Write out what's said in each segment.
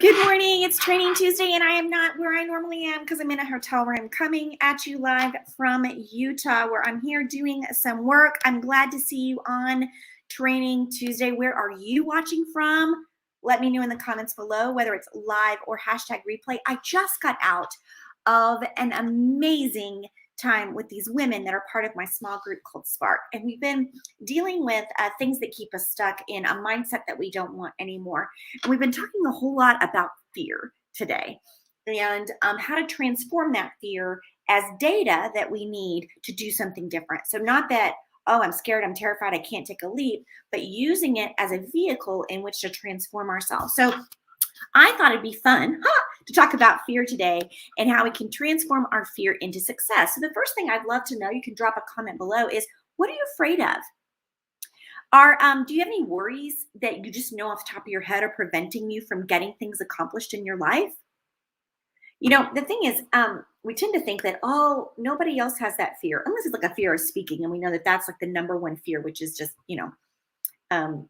Good morning. It's Training Tuesday, and I am not where I normally am because I'm in a hotel room coming at you live from Utah, where I'm here doing some work. I'm glad to see you on Training Tuesday. Where are you watching from? Let me know in the comments below, whether it's live or hashtag replay. I just got out of an amazing time with these women that are part of my small group called Spark. And we've been dealing with things that keep us stuck in a mindset that we don't want anymore. And we've been talking a whole lot about fear today and how to transform that fear as data that we need to do something different. So not that, oh, I'm scared, I'm terrified, I can't take a leap, but using it as a vehicle in which to transform ourselves. So I thought it'd be fun to talk about fear today and how we can transform our fear into success. So the first thing I'd love to know, you can drop a comment below, is what are you afraid of? Do you have any worries that you just know off the top of your head are preventing you from getting things accomplished in your life? You know, the thing is, we tend to think that, oh, nobody else has that fear, unless it's like a fear of speaking. And we know that that's like the number one fear, which is just, the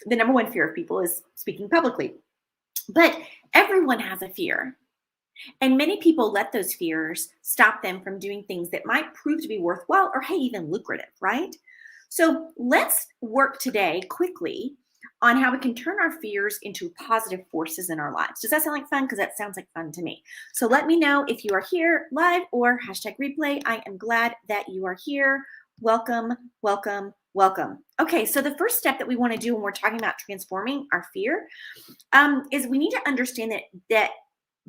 number one fear of people is speaking publicly. But everyone has a fear. And many people let those fears stop them from doing things that might prove to be worthwhile or, hey, even lucrative, right? So let's work today quickly on how we can turn our fears into positive forces in our lives. Does that sound like fun? Because that sounds like fun to me. So let me know if you are here live or hashtag replay. I am glad that you are here. Welcome, welcome, welcome. Okay, so the first step that we want to do when we're talking about transforming our fear is we need to understand that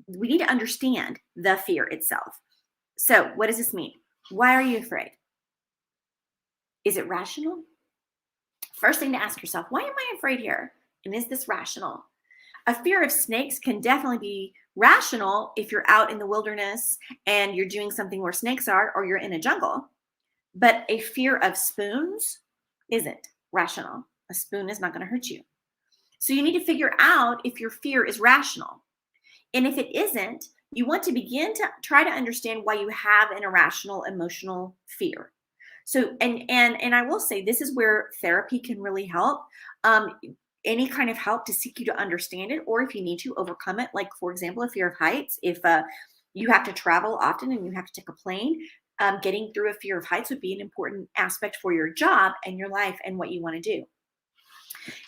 we need to understand the fear itself. So what does this mean? Why are you afraid? Is it rational? First thing to ask yourself, why am I afraid here? And is this rational? A fear of snakes can definitely be rational if you're out in the wilderness and you're doing something where snakes are, or you're in a jungle. But a fear of spoons isn't rational. A spoon is not going to hurt you. So you need to figure out if your fear is rational. And if it isn't, you want to begin to try to understand why you have an irrational emotional fear. So, and I will say, this is where therapy can really help. Any kind of help to seek you to understand it, or if you need to overcome it, like for example, a fear of heights. If you have to travel often and you have to take a plane, getting through a fear of heights would be an important aspect for your job and your life and what you want to do.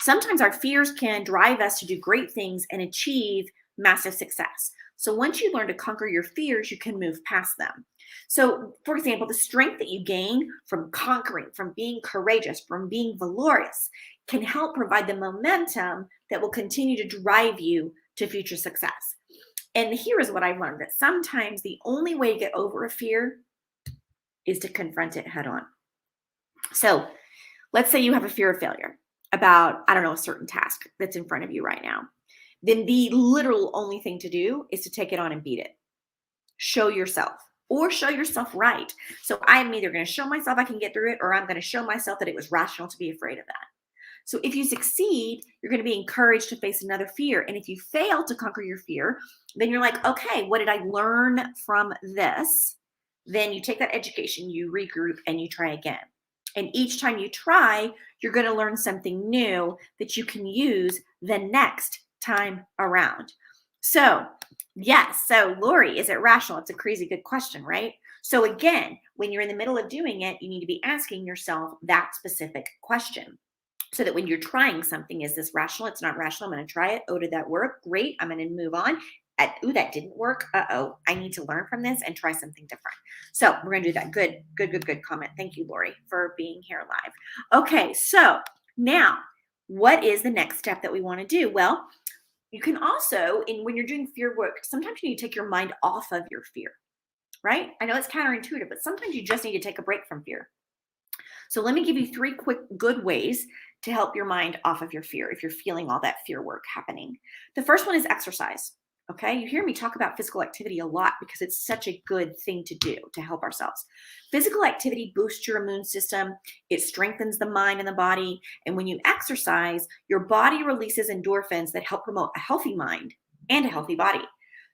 Sometimes our fears can drive us to do great things and achieve massive success. So once you learn to conquer your fears, you can move past them. So, for example, the strength that you gain from conquering, from being courageous, from being valorous, can help provide the momentum that will continue to drive you to future success. And here is what I've learned, that sometimes the only way to get over a fear is to confront it head on. So let's say you have a fear of failure about, I don't know, a certain task that's in front of you right now. Then the literal only thing to do is to take it on and beat it. Show yourself, or show yourself right. So I am either going to show myself I can get through it, or I'm going to show myself that it was rational to be afraid of that. So if you succeed, you're going to be encouraged to face another fear. And if you fail to conquer your fear, then you're like, okay, what did I learn from this? Then you take that education, you regroup, and you try again. And each time you try, you're going to learn something new that you can use the next time around. So yes, so Lori, is it rational? It's a crazy good question, right? So again, when you're in the middle of doing it, you need to be asking yourself that specific question, so that when you're trying something, is this rational? It's not rational. I'm going to try it. Oh, did that work? Great. I'm going to move on. Ooh, that didn't work. Uh-oh, I need to learn from this and try something different. So we're going to do that. Good comment. Thank you, Lori, for being here live. Okay, so now what is the next step that we want to do? Well, you can also, when you're doing fear work, sometimes you need to take your mind off of your fear, right? I know it's counterintuitive, but sometimes you just need to take a break from fear. So let me give you 3 quick good ways to help your mind off of your fear if you're feeling all that fear work happening. The first one is exercise. Okay, you hear me talk about physical activity a lot because it's such a good thing to do to help ourselves. Physical activity boosts your immune system. It strengthens the mind and the body. And when you exercise, your body releases endorphins that help promote a healthy mind and a healthy body.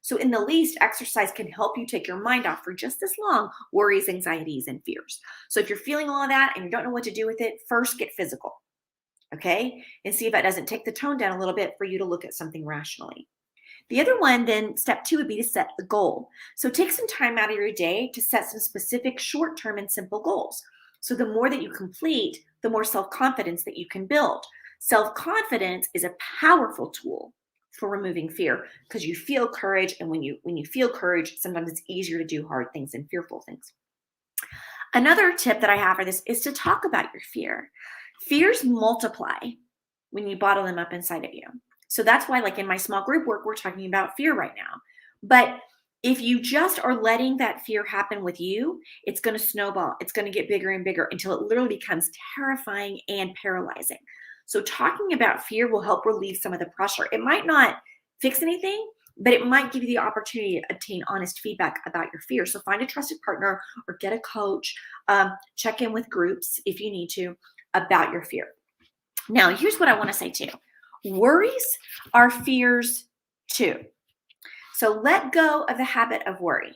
So in the least, exercise can help you take your mind off for just this long, worries, anxieties, and fears. So if you're feeling all of that and you don't know what to do with it, first get physical, okay? And see if that doesn't take the tone down a little bit for you to look at something rationally. The other one, then step 2 would be to set a goal. So take some time out of your day to set some specific short-term and simple goals. So the more that you complete, the more self-confidence that you can build. Self-confidence is a powerful tool for removing fear because you feel courage, and when you feel courage, sometimes it's easier to do hard things and fearful things. Another tip that I have for this is to talk about your fear. Fears multiply when you bottle them up inside of you. So that's why, like in my small group work, we're talking about fear right now. But if you just are letting that fear happen with you, it's going to snowball. It's going to get bigger and bigger until it literally becomes terrifying and paralyzing. So talking about fear will help relieve some of the pressure. It might not fix anything, but it might give you the opportunity to obtain honest feedback about your fear. So find a trusted partner or get a coach. Check in with groups if you need to about your fear. Now, here's what I want to say too. Worries are fears too. So let go of the habit of worry.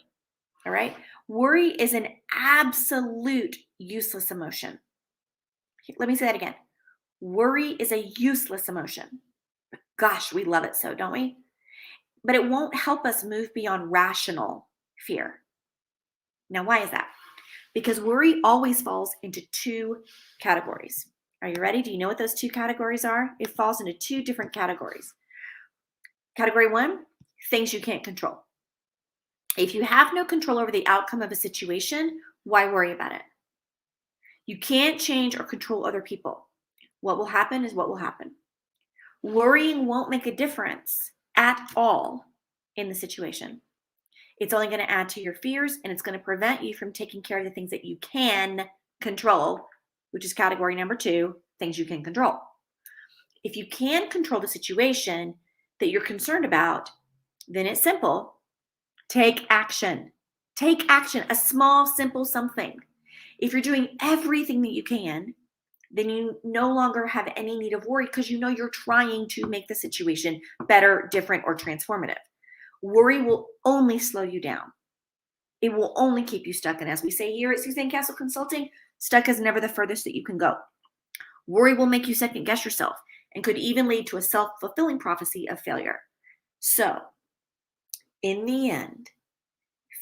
All right. Worry is an absolute useless emotion. Let me say that again. Worry is a useless emotion. Gosh, we love it so, don't we? But it won't help us move beyond rational fear. Now, why is that? Because worry always falls into 2 categories. Are you ready? Do you know what those 2 categories are? It falls into 2 different categories. Category 1, things you can't control. If you have no control over the outcome of a situation, why worry about it? You can't change or control other people. What will happen is what will happen. Worrying won't make a difference at all in the situation. It's only going to add to your fears, and it's going to prevent you from taking care of the things that you can control, which is category number 2, things you can control. If you can control the situation that you're concerned about, then it's simple. Take action. Take action, a small, simple something. If you're doing everything that you can, then you no longer have any need of worry because you know you're trying to make the situation better, different, or transformative. Worry will only slow you down. It will only keep you stuck. And as we say here at Suzanne Castle Consulting, stuck is never the furthest that you can go. Worry will make you second guess yourself and could even lead to a self-fulfilling prophecy of failure. So, in the end,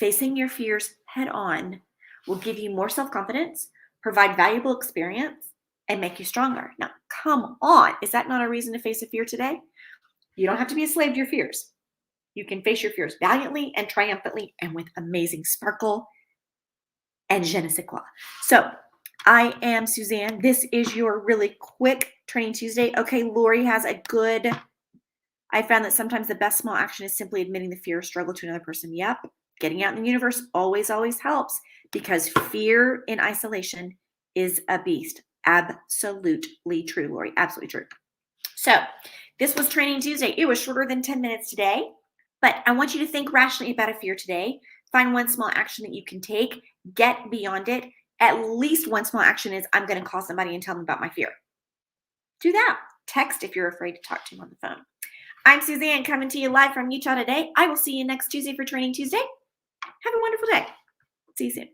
facing your fears head on will give you more self-confidence, provide valuable experience, and make you stronger. Now, come on. Is that not a reason to face a fear today? You don't have to be a slave to your fears. You can face your fears valiantly and triumphantly and with amazing sparkle and je ne sais quoi. So, I am Suzanne. This is your really quick Training Tuesday. Okay, Lori has a good, I found that sometimes the best small action is simply admitting the fear or struggle to another person. Yep. Getting out in the universe always helps because fear in isolation is a beast. Absolutely true, Lori. Absolutely true. So this was Training Tuesday. It was shorter than 10 minutes today, but I want you to think rationally about a fear today. Find one small action that you can take. Get beyond it. At least one small action is I'm going to call somebody and tell them about my fear. Do that. Text if you're afraid to talk to them on the phone. I'm Suzanne coming to you live from Utah today. I will see you next Tuesday for Training Tuesday. Have a wonderful day. See you soon.